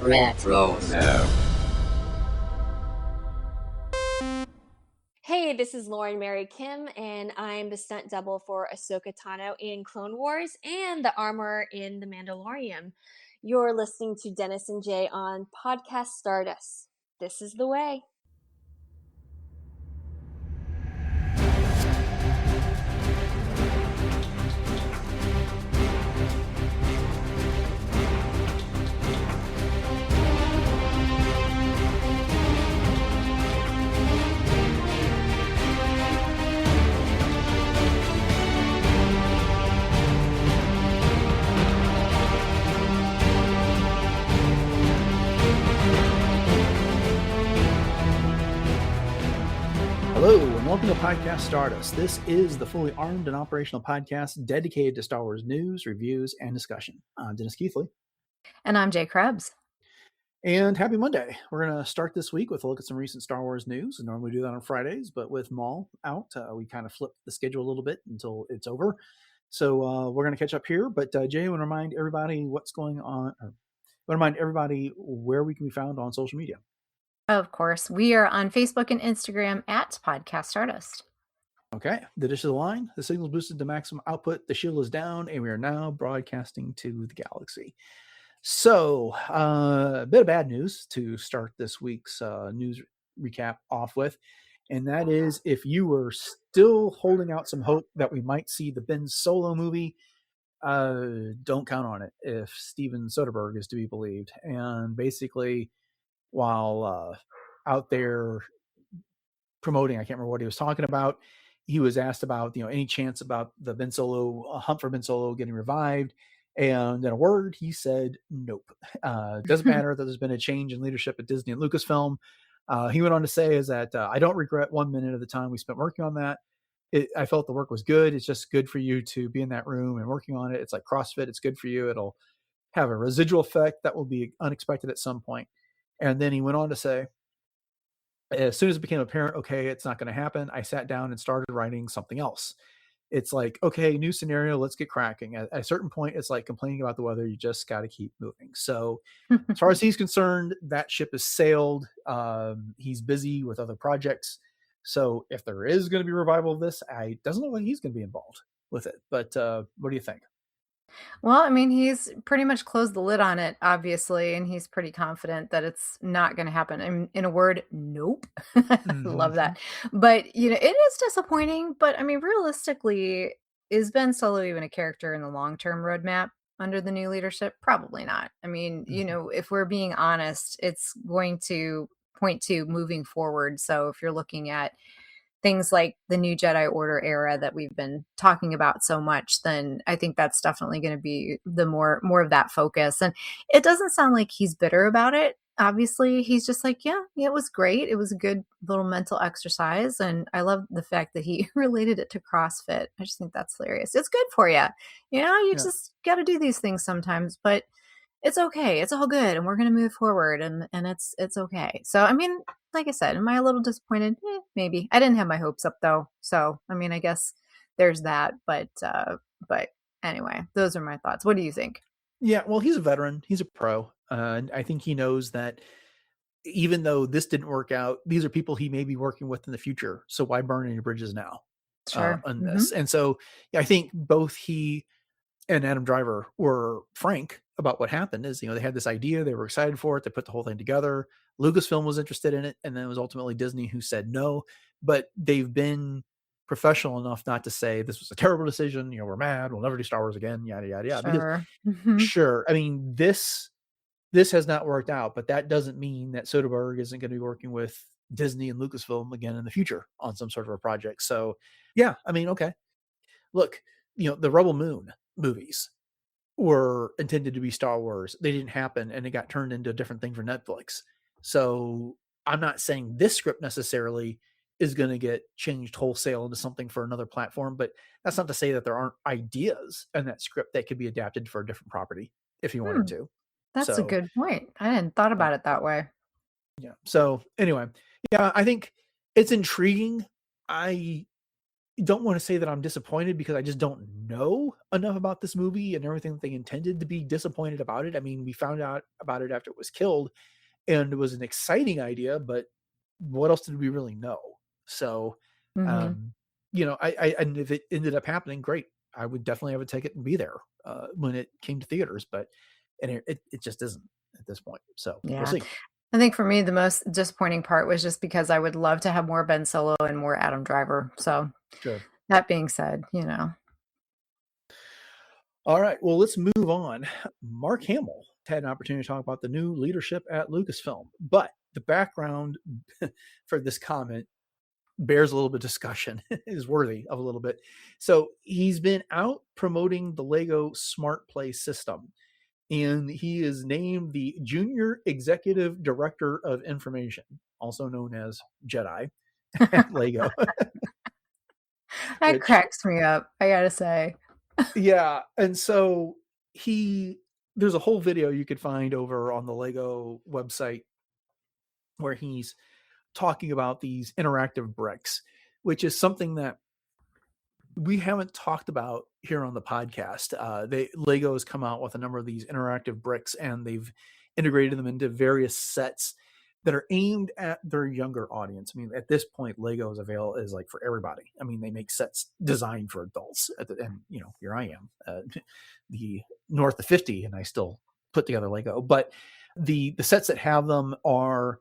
Retro Zone. Hey, this is Lauren Mary Kim, and I'm the stunt double for Ahsoka Tano in Clone Wars and the armorer in The Mandalorian. You're listening to Dennis and Jay on Podcast Stardust. This is the way. Hello, and welcome to Podcast Stardust. This is the fully armed and operational podcast dedicated to Star Wars news, reviews, and discussion. I'm Dennis Keithley. And I'm Jay Krebs. And happy Monday. We're going to start this week with a look at some recent Star Wars news. We normally do that on Fridays, but with Maul out, we kind of flipped the schedule a little bit until it's over. So we're going to catch up here. But Jay, I want to remind everybody what's going on. I want to remind everybody where we can be found on social media. Of course, we are on Facebook and Instagram at Podcast Stardust. Okay, the dish is aligned, the signal's boosted to maximum output, the shield is down, and we are now broadcasting to the galaxy. So, a bit of bad news to start this week's news recap off with, and that is if you were still holding out some hope that we might see the Ben Solo movie, don't count on it if Steven Soderbergh is to be believed. And basically, while out there promoting, I can't remember what he was talking about, he was asked about, any chance about the Ben Solo, hunt for Ben Solo getting revived. And in a word, he said, nope. Doesn't matter that there's been a change in leadership at Disney and Lucasfilm. He went on to say is that I don't regret 1 minute of the time we spent working on that. I felt the work was good. It's just good for you to be in that room and working on it. It's like CrossFit. It's good for you. It'll have a residual effect that will be unexpected at some point. And then he went on to say, as soon as it became apparent, okay, it's not going to happen, I sat down and started writing something else. It's like, okay, new scenario, let's get cracking. At a certain point, it's like complaining about the weather. You just got to keep moving. So as far as he's concerned, that ship has sailed. He's busy with other projects. So if there is going to be a revival of this, it doesn't look like he's going to be involved with it. But what do you think? Well, I mean, he's pretty much closed the lid on it, obviously, and he's pretty confident that it's not going to happen. In a word, nope. Love that. But, it is disappointing. But, I mean, realistically, is Ben Solo even a character in the long-term roadmap under the new leadership? Probably not. I mean, if we're being honest, it's going to point to moving forward. So if you're looking at things like the new Jedi Order era that we've been talking about so much, then I think that's definitely going to be the more of that focus. And it doesn't sound like he's bitter about it. Obviously, he's just like, yeah, it was great. It was a good little mental exercise. And I love the fact that he related it to CrossFit. I just think that's hilarious. It's good for you. You just got to do these things sometimes, but it's okay. It's all good. And we're going to move forward and it's okay. So, I mean, like I said, am I a little disappointed? Maybe. I didn't have my hopes up though. So, I mean, I guess there's that, but anyway, those are my thoughts. What do you think? Yeah, well, he's a veteran. He's a pro. And I think he knows that even though this didn't work out, these are people he may be working with in the future. So why burn any bridges now? Sure. On this? And so I think both he and Adam Driver were frank about what happened. Is they had this idea, they were excited for it, they put the whole thing together. Lucasfilm was interested in it, and then it was ultimately Disney who said no. But they've been professional enough not to say this was a terrible decision. We're mad. We'll never do Star Wars again. Yada yada yada. Sure. Because, sure. I mean, this has not worked out, but that doesn't mean that Soderbergh isn't going to be working with Disney and Lucasfilm again in the future on some sort of a project. So, yeah, I mean, okay. Look, the Rebel Moon movies were intended to be Star Wars. They didn't happen, and it got turned into a different thing for Netflix. So I'm not saying this script necessarily is going to get changed wholesale into something for another platform, but that's not to say that there aren't ideas in that script that could be adapted for a different property if you wanted to. That's a good point. I hadn't thought about it that way. Yeah. So anyway, yeah, I think it's intriguing. I don't want to say that I'm disappointed because I just don't know enough about this movie and everything that they intended to be disappointed about it. I mean, we found out about it after it was killed, and it was an exciting idea, but what else did we really know? So, Mhm. and if it ended up happening, great. I would definitely have a ticket and be there when it came to theaters, but it just isn't at this point. So we'll Yeah. see. I think for me, the most disappointing part was just because I would love to have more Ben Solo and more Adam Driver. So Sure. that being said, you know. All right. Well, let's move on. Mark Hamill had an opportunity to talk about the new leadership at Lucasfilm, but the background for this comment bears a little bit of discussion, is worthy of a little bit. So he's been out promoting the Lego Smart Play system, and he is named the Junior Executive Director of Information, also known as Jedi at Lego. That Which, cracks me up, I gotta say. yeah, and so there's a whole video you could find over on the Lego website where he's talking about these interactive bricks, which is something that we haven't talked about here on the podcast. Lego has come out with a number of these interactive bricks, and they've integrated them into various sets that are aimed at their younger audience. I mean, at this point, Lego is like for everybody. I mean, they make sets designed for adults, and here I am, the north of 50, and I still put together Lego. But the sets that have them are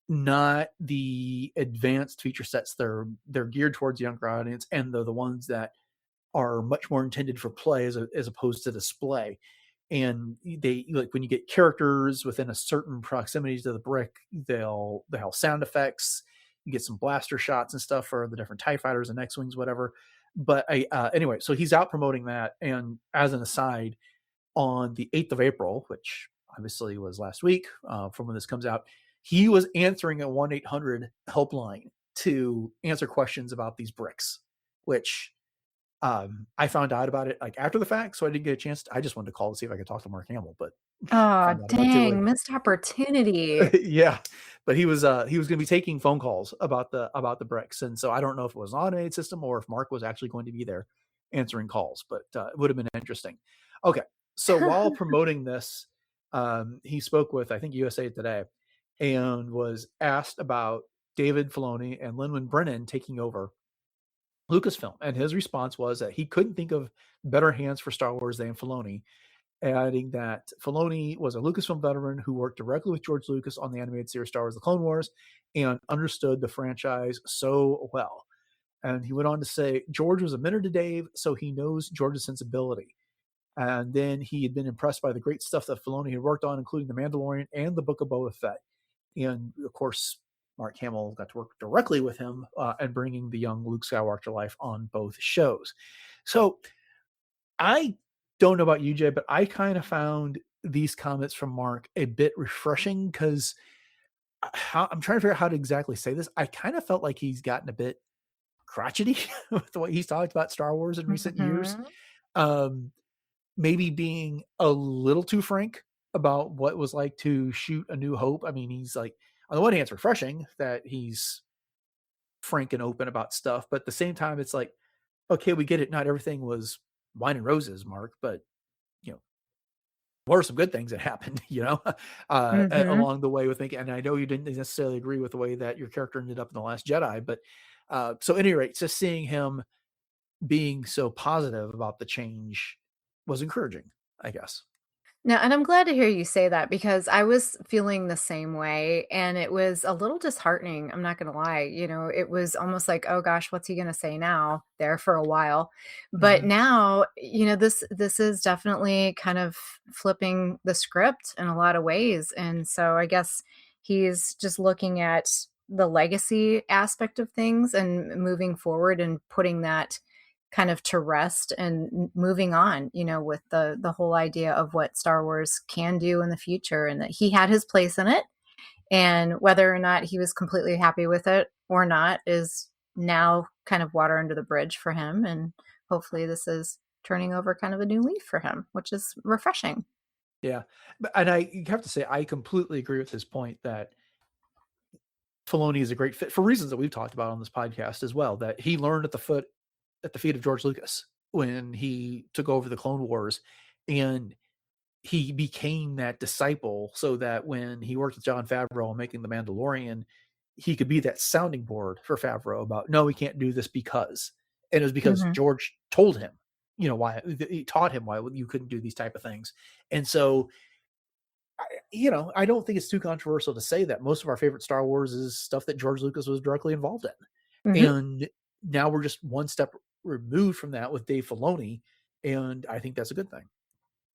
not the advanced feature sets. They're geared towards the younger audience, and they're the ones that are much more intended for play as opposed to display. And they, like, when you get characters within a certain proximity to the brick, they'll have sound effects. You get some blaster shots and stuff for the different TIE fighters and X-Wings, whatever. But anyway, so he's out promoting that. And as an aside, on the 8th of April, which obviously was last week from when this comes out, he was answering a 1-800 helpline to answer questions about these bricks, which I found out about it like after the fact, so I didn't get a chance. I just wanted to call to see if I could talk to Mark Hamill, but Oh, found out about it too late. dang, missed opportunity. Yeah, but he was going to be taking phone calls about the bricks, and so I don't know if it was an automated system or if Mark was actually going to be there answering calls, but it would have been interesting. Okay, so while promoting this, he spoke with, I think, USA Today, and was asked about David Filoni and Lin Brennan taking over Lucasfilm, and his response was that he couldn't think of better hands for Star Wars than Filoni, adding that Filoni was a Lucasfilm veteran who worked directly with George Lucas on the animated series Star Wars: The Clone Wars and understood the franchise so well. And he went on to say George was a mentor to Dave, so he knows George's sensibility. And then he had been impressed by the great stuff that Filoni had worked on, including The Mandalorian and The Book of Boba Fett. And of course, Mark Hamill got to work directly with him and bringing the young Luke Skywalker to life on both shows. So I don't know about you, Jay, but I kind of found these comments from Mark a bit refreshing because I'm trying to figure out how to exactly say this. I kind of felt like he's gotten a bit crotchety with the way he's talked about Star Wars in recent years. Maybe being a little too frank about what it was like to shoot A New Hope. I mean, he's like, on the one hand, it's refreshing that he's frank and open about stuff, but at the same time, it's like, okay, we get it. Not everything was wine and roses, Mark, but what are some good things that happened, along the way with making, and I know you didn't necessarily agree with the way that your character ended up in The Last Jedi, but so at any rate, just seeing him being so positive about the change was encouraging, I guess. Now, and I'm glad to hear you say that because I was feeling the same way and it was a little disheartening. I'm not going to lie. It was almost like, oh gosh, what's he going to say now there for a while. But Mm-hmm. now, this is definitely kind of flipping the script in a lot of ways. And so I guess he's just looking at the legacy aspect of things and moving forward and putting that kind of to rest and moving on, with the whole idea of what Star Wars can do in the future and that he had his place in it. And whether or not he was completely happy with it or not is now kind of water under the bridge for him. And hopefully this is turning over kind of a new leaf for him, which is refreshing. Yeah. And I have to say, I completely agree with his point that Filoni is a great fit for reasons that we've talked about on this podcast as well, that he learned at the foot at the feet of George Lucas when he took over the Clone Wars, and he became that disciple so that when he worked with Jon Favreau on making The Mandalorian, he could be that sounding board for Favreau about, no, we can't do this because. And it was because Mhm. George told him, why he taught him why you couldn't do these type of things. And so, I don't think it's too controversial to say that most of our favorite Star Wars is stuff that George Lucas was directly involved in. Mhm. And now we're just one step removed from that with Dave Filoni. And I think that's a good thing.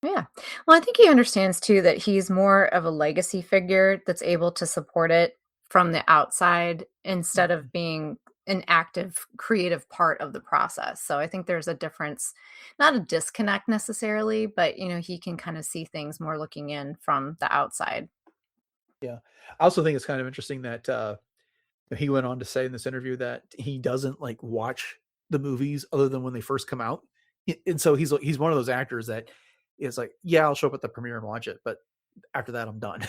Yeah. Well, I think he understands too that he's more of a legacy figure that's able to support it from the outside instead Mhm. of being an active creative part of the process. So I think there's a difference, not a disconnect necessarily, but he can kind of see things more looking in from the outside. Yeah. I also think it's kind of interesting that he went on to say in this interview that he doesn't like watch the movies other than when they first come out. And so he's one of those actors that is like, yeah, I'll show up at the premiere and watch it, but after that I'm done.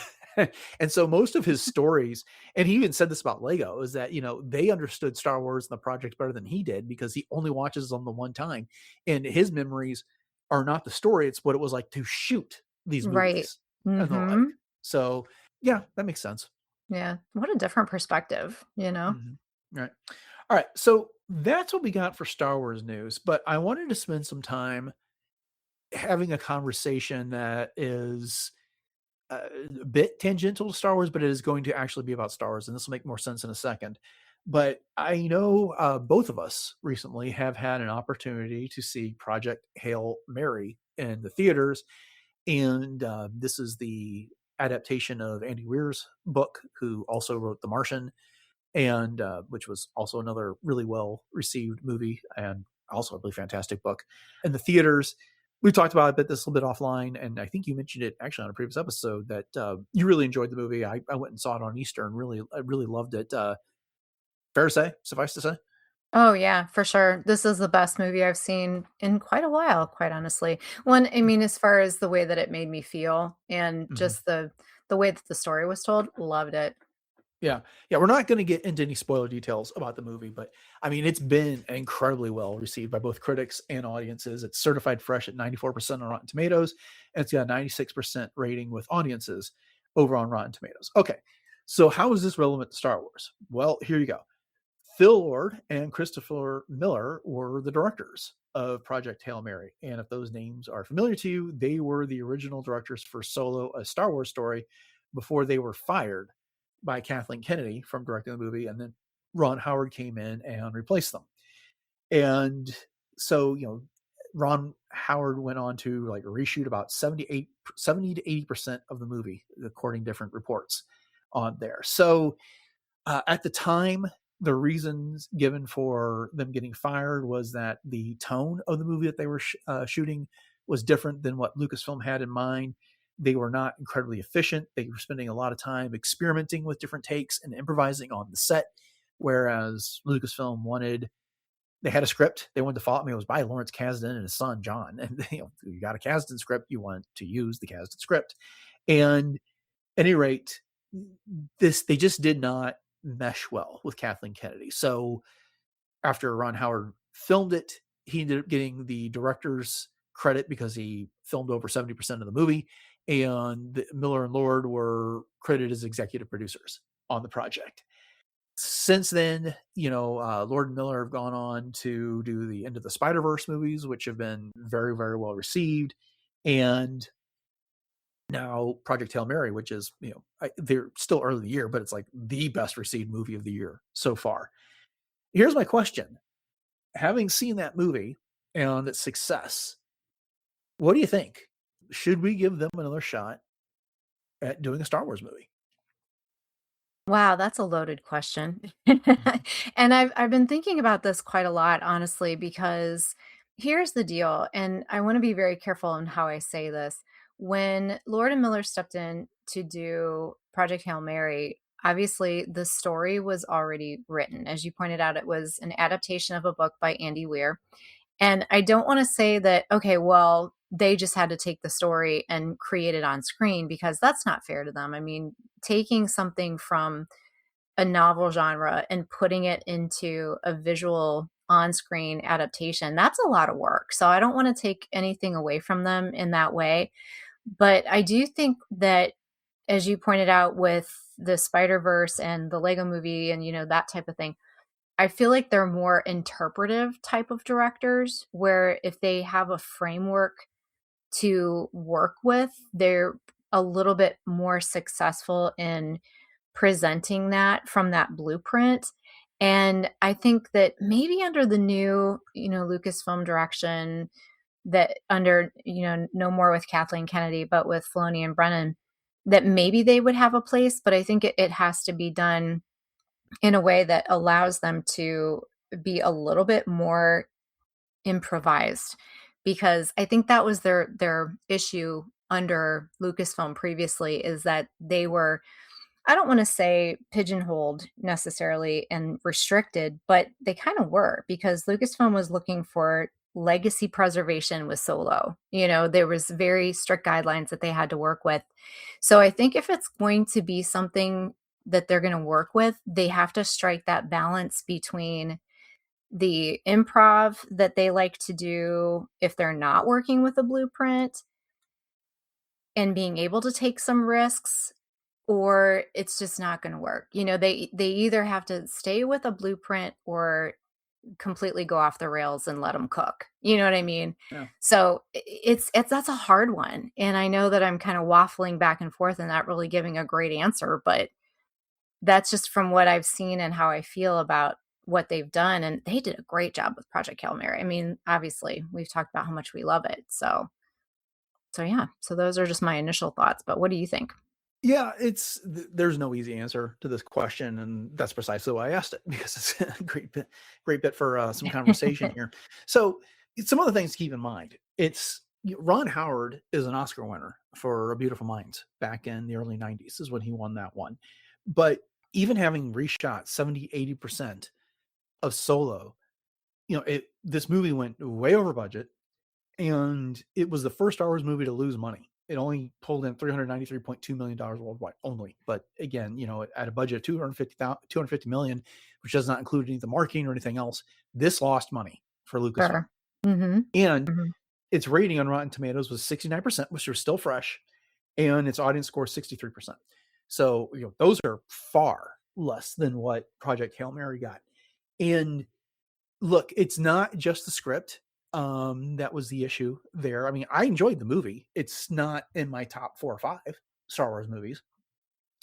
And so most of his stories, and he even said this about Lego, is that they understood Star Wars and the project better than he did because he only watches them the one time, and his memories are not the story, it's what it was like to shoot these Right. movies and the like. Mhm. So yeah, that makes sense. Yeah. What a different perspective. Mhm. Right. All right. So that's what we got for Star Wars news. But I wanted to spend some time having a conversation that is a bit tangential to Star Wars, but it is going to actually be about Star Wars. And this will make more sense in a second. But I know both of us recently have had an opportunity to see Project Hail Mary in the theaters. And this is the adaptation of Andy Weir's book, who also wrote The Martian, and which was also another really well received movie and also a really fantastic book. In the theaters, we talked about it a bit, this a little bit offline, and I think you mentioned it actually on a previous episode that you really enjoyed the movie. I went and saw it on Easter and I really loved it. Fair to say, suffice to say. Oh yeah, for sure. This is the best movie I've seen in quite a while, quite honestly. One, I mean, as far as the way that it made me feel and Mhm. just the way that the story was told, loved it. Yeah. Yeah. We're not going to get into any spoiler details about the movie, but I mean, it's been incredibly well received by both critics and audiences. It's certified fresh at 94% on Rotten Tomatoes, and it's got a 96% rating with audiences over on Rotten Tomatoes. Okay. So, how is this relevant to Star Wars? Well, here you go. Phil Lord and Christopher Miller were the directors of Project Hail Mary. And if those names are familiar to you, they were the original directors for Solo, a Star Wars story, before they were fired by Kathleen Kennedy from directing the movie. And then Ron Howard came in and replaced them. And so, Ron Howard went on to like reshoot about 70 to 80% of the movie, according to different reports on there. So at the time, the reasons given for them getting fired was that the tone of the movie that they were shooting was different than what Lucasfilm had in mind. They were not incredibly efficient. They were spending a lot of time experimenting with different takes and improvising on the set, whereas Lucasfilm they had a script they wanted to follow. I mean, it was by Lawrence Kasdan and his son John, and you got a Kasdan script, you want to use the Kasdan script. And at any rate, they just did not mesh well with Kathleen Kennedy. So after Ron Howard filmed it, he ended up getting the director's credit because he filmed over 70% of the movie, and Miller and Lord were credited as executive producers on the project. Since then, Lord and Miller have gone on to do the End of the Spider-Verse movies, which have been very, very well received. And now Project Hail Mary, which is, they're still early in the year, but it's like the best received movie of the year so far. Here's my question. Having seen that movie and its success, what do you think? Should we give them another shot at doing a Star Wars movie? Wow, that's a loaded question. Mhm. And I've been thinking about this quite a lot, honestly, because here's the deal, and I want to be very careful in how I say this. When Lord and Miller stepped in to do Project Hail Mary, obviously the story was already written. As you pointed out, it was an adaptation of a book by Andy Weir. And I don't want to say that, okay, well, they just had to take the story and create it on screen because that's not fair to them. I mean, taking something from a novel genre and putting it into a visual on-screen adaptation, that's a lot of work. So I don't want to take anything away from them in that way. But I do think that, as you pointed out with the Spider-Verse and the Lego movie and, that type of thing, I feel like they're more interpretive type of directors, where if they have a framework to work with, they're a little bit more successful in presenting that from that blueprint. And I think that maybe under the new, Lucasfilm direction, that under, no more with Kathleen Kennedy, but with Filoni and Brennan, that maybe they would have a place, but I think it has to be done in a way that allows them to be a little bit more improvised, because I think that was their issue under Lucasfilm previously, is that they were, I don't want to say pigeonholed necessarily and restricted, but they kind of were, because Lucasfilm was looking for legacy preservation with Solo. There was very strict guidelines that they had to work with. So I think if it's going to be something that they're going to work with, they have to strike that balance between the improv that they like to do if they're not working with a blueprint and being able to take some risks, or it's just not going to work. They either have to stay with a blueprint or completely go off the rails and let them cook. You know what I mean? Yeah. So that's a hard one. And I know that I'm kind of waffling back and forth and not really giving a great answer, but that's just from what I've seen and how I feel about what they've done. And they did a great job with Project Hail Mary. I mean, obviously we've talked about how much we love it. So yeah, so those are just my initial thoughts, but what do you think? Yeah, there's no easy answer to this question, and that's precisely why I asked it, because it's a great bit for some conversation here. So some other things to keep in mind. Ron Howard is an Oscar winner for A Beautiful Mind back in the early 90s is when he won that one. But even having reshot 70-80% of Solo, this movie went way over budget, and it was the first Star Wars movie to lose money. It only pulled in $393.2 million worldwide only. But again, at a budget of 250 million, which does not include any of the marketing or anything else, this lost money for Lucasfilm. Sure. Mm-hmm. And Mm-hmm. its rating on Rotten Tomatoes was 69%, which was still fresh, and its audience score 63%. So, those are far less than what Project Hail Mary got. And look, it's not just the script. That was the issue there. I mean, I enjoyed the movie. It's not in my top 4 or 5 Star Wars movies,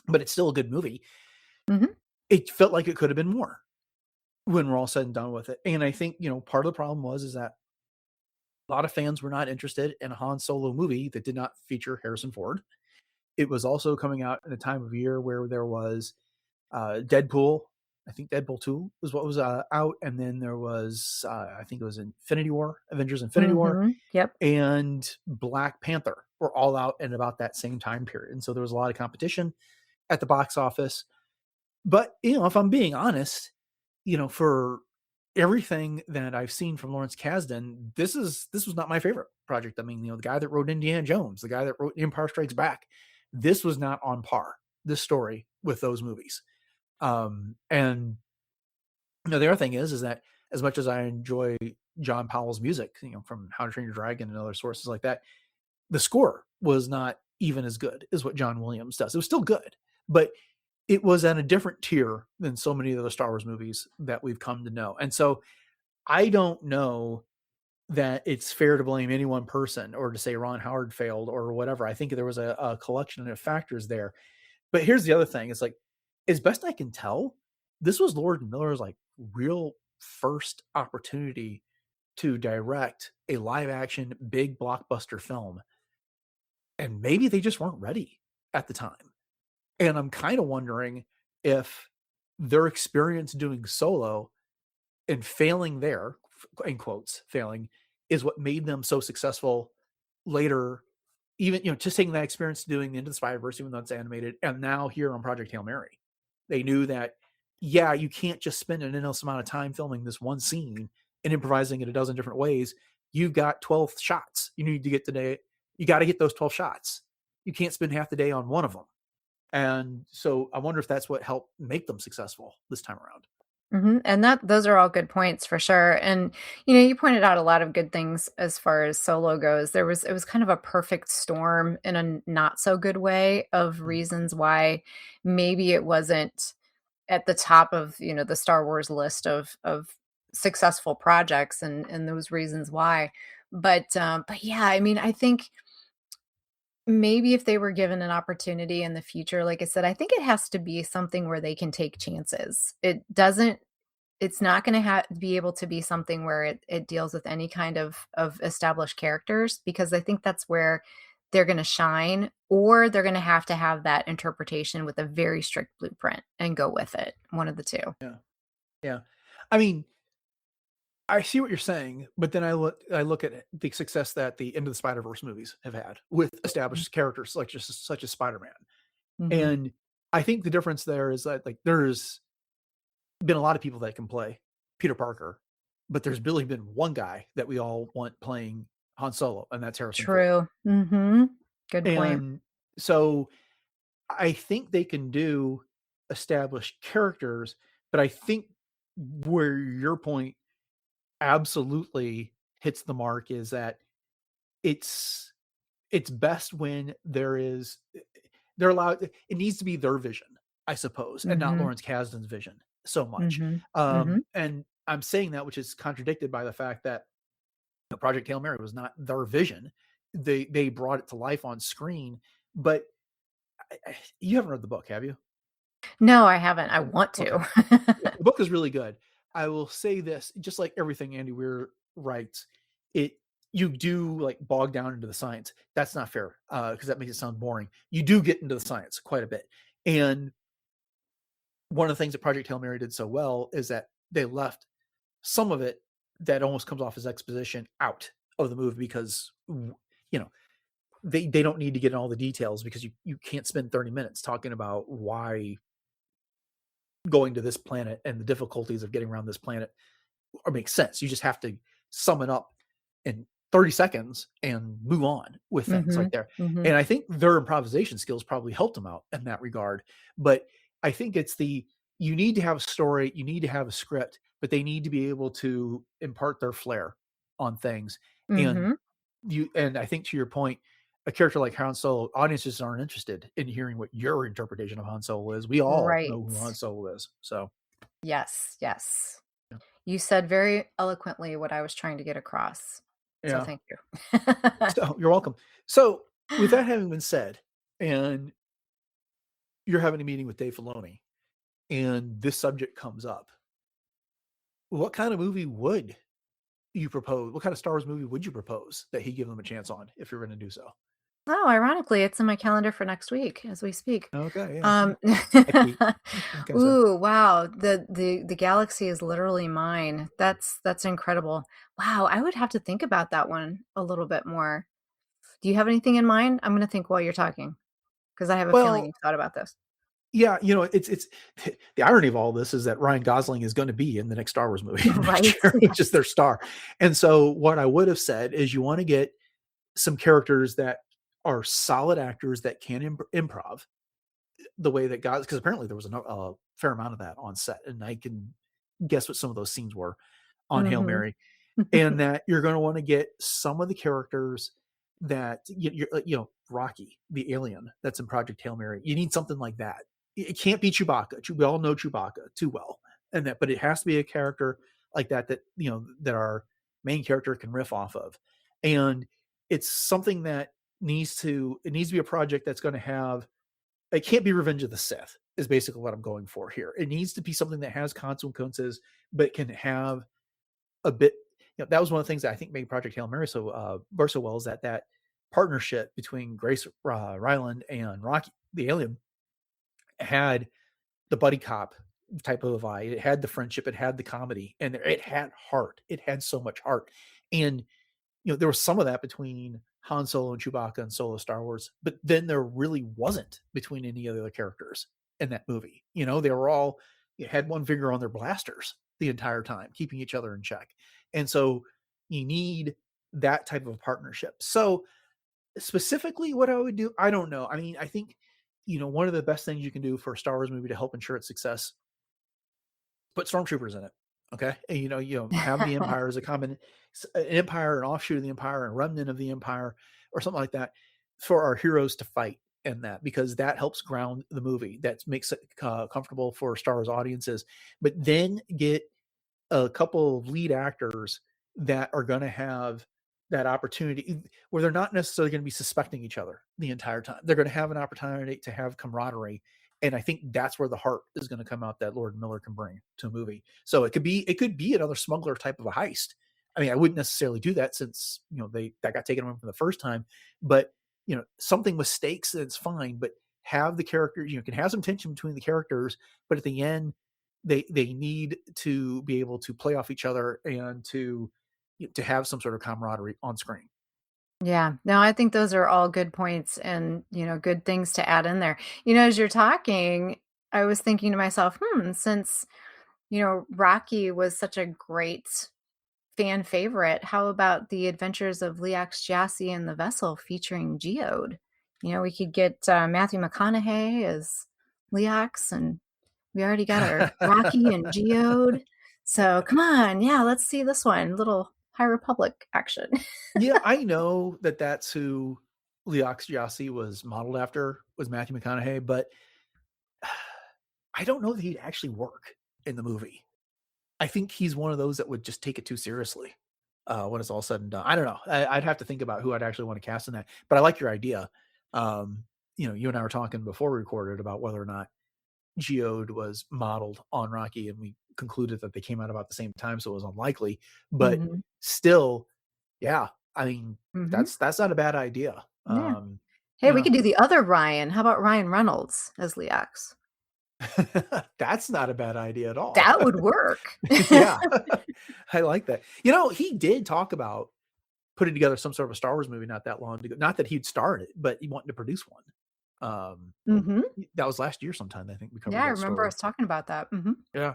but it's still a good movie. Mm-hmm. It felt like it could have been more when we're all said and done with it. And I think, part of the problem is that a lot of fans were not interested in a Han Solo movie that did not feature Harrison Ford. It was also coming out in a time of year where there was Deadpool. I think Deadpool 2 was what was out. And then there was, I think it was Avengers Infinity War. Yep. And Black Panther were all out in about that same time period. And so there was a lot of competition at the box office. But, if I'm being honest, for everything that I've seen from Lawrence Kasdan, this was not my favorite project. I mean, the guy that wrote Indiana Jones, the guy that wrote Empire Strikes Back, this was not on par, this story, with those movies. And the other thing is that as much as I enjoy John Powell's music, from How to Train Your Dragon and other sources like that, the score was not even as good as what John Williams does. It was still good, but it was at a different tier than so many of the Star Wars movies that we've come to know. And so I don't know that it's fair to blame any one person or to say Ron Howard failed or whatever. I think there was a collection of factors there. But here's the other thing. It's like, as best I can tell, this was Lord Miller's real first opportunity to direct a live action big blockbuster film. And maybe they just weren't ready at the time. And I'm kind of wondering if their experience doing Solo and failing there, in quotes, failing, is what made them so successful later, even, just taking that experience doing the Into the Spider-Verse, even though it's animated, and now here on Project Hail Mary. They knew that, yeah, you can't just spend an endless amount of time filming this one scene and improvising it a dozen different ways. You've got 12 shots. You need to get today. You got to get those 12 shots. You can't spend half the day on one of them. And so I wonder if that's what helped make them successful this time around. And those are all good points for sure. And you pointed out a lot of good things as far as Solo goes. It was kind of a perfect storm in a not so good way of reasons why maybe it wasn't at the top of, the Star Wars list of successful projects and those reasons why. But yeah, I mean, I think maybe if they were given an opportunity in the future, like I said, I think it has to be something where they can take chances. It's not gonna be able to be something where it deals with any kind of established characters, because I think that's where they're gonna shine, or they're gonna have to have that interpretation with a very strict blueprint and go with it, one of the 2. Yeah. Yeah. I mean, I see what you're saying, but then I look at the success that the Into the Spider-Verse movies have had with established characters like just such as Spider-Man. Mhm. And I think the difference there is that like there's been a lot of people that can play Peter Parker, but there's really been one guy that we all want playing Han Solo, and that's Harrison Ford. True. Mhm. Good point. And so I think they can do established characters, but I think where your point absolutely hits the mark is that it's it's best when they're allowed, it needs to be their vision, I suppose, and not Mhm. Lawrence Kasdan's vision so much. Mhm. Mhm. And I'm saying that, which is contradicted by the fact that Project Hail Mary was not their vision. They brought it to life on screen, but you haven't read the book, have you? No, I haven't. I want Okay. to. Yeah, the book is really good. I will say this, just like everything Andy Weir writes, it you do like bog down into the science. That's not fair, because that makes it sound boring. You do get into the science quite a bit. And one of the things that Project Hail Mary did so well is that they left some of it that almost comes off as exposition out of the movie because you know they don't need to get in all the details because you can't spend 30 minutes talking about why going to this planet and the difficulties of getting around this planet or makes sense. You just have to sum it up in 30 seconds and move on with things like Mhm. there. Mhm. And I think their improvisation skills probably helped them out in that regard. But I think it's you need to have a story, you need to have a script, but they need to be able to impart their flair on things. And Mhm. and I think to your point, a character like Han Solo, audiences aren't interested in hearing what your interpretation of Han Solo is. We all Right. know who Han Solo is. So Yes, yes. yeah. You said very eloquently what I was trying to get across. So Yeah. thank you. So you're welcome. So with that having been said, and you're having a meeting with Dave Filoni, and this subject comes up, what kind of movie would you propose? What kind of Star Wars movie would you propose that he give them a chance on if you're going to do so? Oh, ironically, it's in my calendar for next week as we speak. Okay, yeah, yeah. Um, Hey, Pete. Okay, sorry. ooh, wow. The galaxy is literally mine. That's incredible. Wow, I would have to think about that one a little bit more. Do you have anything in mind? I'm gonna think while you're talking because I have a feeling Well, you've thought about this. yeah, it's the irony of all this is that Ryan Gosling is going to be in the next Star Wars movie next Right? year, which is Yes. their star. And so, what I would have said is, you want to get some characters that are solid actors that can improv the way that God, because apparently there was a fair amount of that on set, and I can guess what some of those scenes were on Hail Mhm. Mary, and that you're going to want to get some of the characters that Rocky, the alien that's in Project Hail Mary. You need something like that. It can't be Chewbacca. We all know Chewbacca too well, and that, but it has to be a character like that that our main character can riff off of, and it's something that needs to be a project that's going to have, it can't be Revenge of the Sith is basically what I'm going for here. It needs to be something that has consequences, but can have a bit. That was one of the things that I think made Project Hail Mary work so well, is that partnership between Grace Ryland and Rocky, the alien, had the buddy cop type of a vibe. It had the friendship, it had the comedy, and it had heart. It had so much heart, and there was some of that between Han Solo and Chewbacca and Solo Star Wars, but then there really wasn't between any of the other characters in that movie. They were all, had one finger on their blasters the entire time, keeping each other in check. And so you need that type of a partnership. So specifically what I would do, I don't know. I mean, I think, one of the best things you can do for a Star Wars movie to help ensure its success put stormtroopers in it. Okay. And, have the Empire as an Empire, an offshoot of the Empire, and remnant of the Empire, or something like that, for our heroes to fight in that, because that helps ground the movie. That makes it comfortable for Star Wars audiences. But then get a couple of lead actors that are going to have that opportunity where they're not necessarily going to be suspecting each other the entire time. They're going to have an opportunity to have camaraderie. And I think that's where the heart is going to come out that Lord Miller can bring to a movie. So it could be another smuggler type of a heist. I mean, I wouldn't necessarily do that since, that got taken away from the first time, but something with stakes, that's fine, but have the characters, can have some tension between the characters, but at the end, they need to be able to play off each other and to have some sort of camaraderie on screen. Yeah, no, I think those are all good points and, good things to add in there. As you're talking, I was thinking to myself, since, Rocky was such a great fan favorite, how about the adventures of Leox Jassy and the Vessel featuring Geode? We could get Matthew McConaughey as Leox, and we already got our Rocky and Geode. So come on, yeah, let's see this one. Little High Republic action. Yeah, I know that's who Leox Jassy was modeled after, was Matthew McConaughey, but I don't know that he'd actually work in the movie. I think he's one of those that would just take it too seriously when it's all said and done. I don't know. I'd have to think about who I'd actually want to cast in that. But I like your idea. You and I were talking before we recorded about whether or not Geode was modeled on Rocky, and we concluded that they came out about the same time, so it was unlikely. But still, yeah, I mean, that's not a bad idea. Yeah. Hey, we could do the other Ryan. How about Ryan Reynolds as Leox? That's not a bad idea at all. That would work. Yeah. I like that. He did talk about putting together some sort of a Star Wars movie not that long ago. Not that he'd starred it, but he wanted to produce one. That was last year sometime, I think we covered. Yeah, I remember us talking about that. Yeah.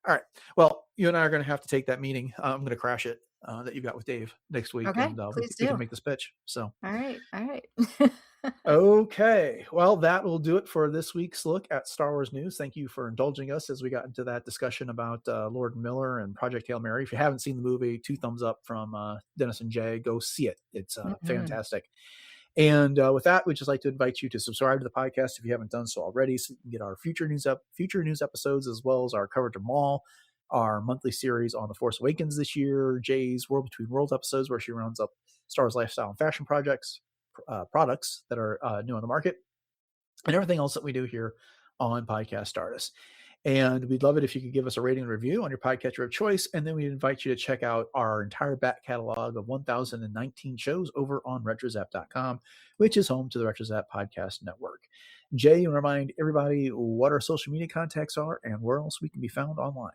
All right. Well, you and I are going to have to take that meeting. I'm going to crash it that you got with Dave next week. Okay, and we can make this pitch. So. All right. Okay. Well, that will do it for this week's look at Star Wars news. Thank you for indulging us as we got into that discussion about Lord Miller and Project Hail Mary. If you haven't seen the movie, 2 thumbs up from Dennis and Jay. Go see it. It's fantastic. And with that, we'd just like to invite you to subscribe to the podcast if you haven't done so already, so you can get our future news episodes, as well as our coverage of Maul, our monthly series on The Force Awakens this year, Jay's World Between Worlds episodes, where she rounds up Star Wars lifestyle and fashion products that are new on the market, and everything else that we do here on Podcast Stardust. And we'd love it if you could give us a rating and review on your podcatcher of choice. And then we invite you to check out our entire back catalog of 1,019 shows over on retrozap.com, which is home to the RetroZap Podcast Network. Jay, you remind everybody what our social media contacts are and where else we can be found online.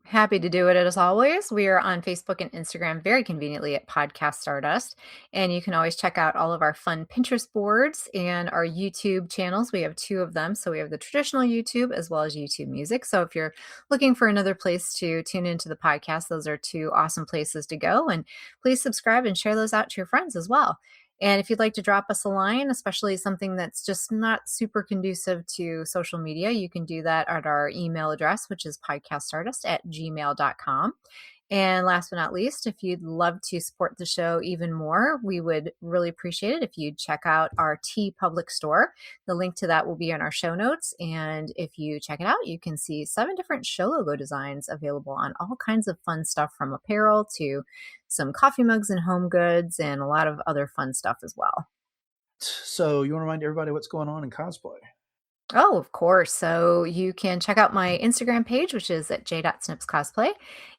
Happy to do it as always. We are on Facebook and Instagram very conveniently at Podcast Stardust. And you can always check out all of our fun Pinterest boards and our YouTube channels. We have 2 of them. So we have the traditional YouTube as well as YouTube Music. So if you're looking for another place to tune into the podcast, those are 2 awesome places to go. And please subscribe and share those out to your friends as well. And if you'd like to drop us a line, especially something that's just not super conducive to social media, you can do that at our email address, which is podcaststardust@gmail.com. And last but not least, if you'd love to support the show even more, we would really appreciate it if you'd check out our TeePublic store. The link to that will be in our show notes. And if you check it out, you can see 7 different show logo designs available on all kinds of fun stuff, from apparel to some coffee mugs and home goods and a lot of other fun stuff as well. So you want to remind everybody what's going on in cosplay? Oh, of course. So you can check out my Instagram page, which is at j.snipscosplay.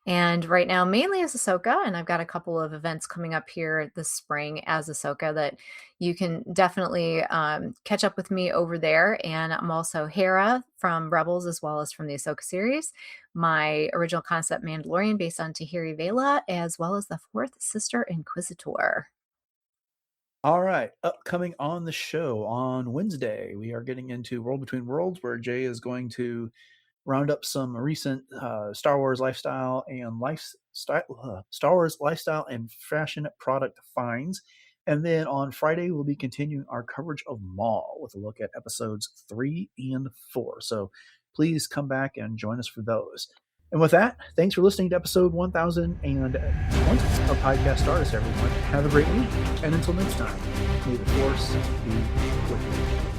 And right now, mainly as Ahsoka. And I've got a couple of events coming up here this spring as Ahsoka that you can definitely catch up with me over there. And I'm also Hera from Rebels, as well as from the Ahsoka series, my original concept Mandalorian based on Tahiri Vela, as well as the 4th Sister Inquisitor. All right. Upcoming on the show on Wednesday, we are getting into World Between Worlds, where Jay is going to round up some recent Star Wars lifestyle and fashion product finds. And then on Friday, we'll be continuing our coverage of Maul with a look at episodes 3 and 4. So please come back and join us for those. And with that, thanks for listening to episode 1020 of Podcast Stardust, everyone. Have a great week. And until next time, may the force be with you.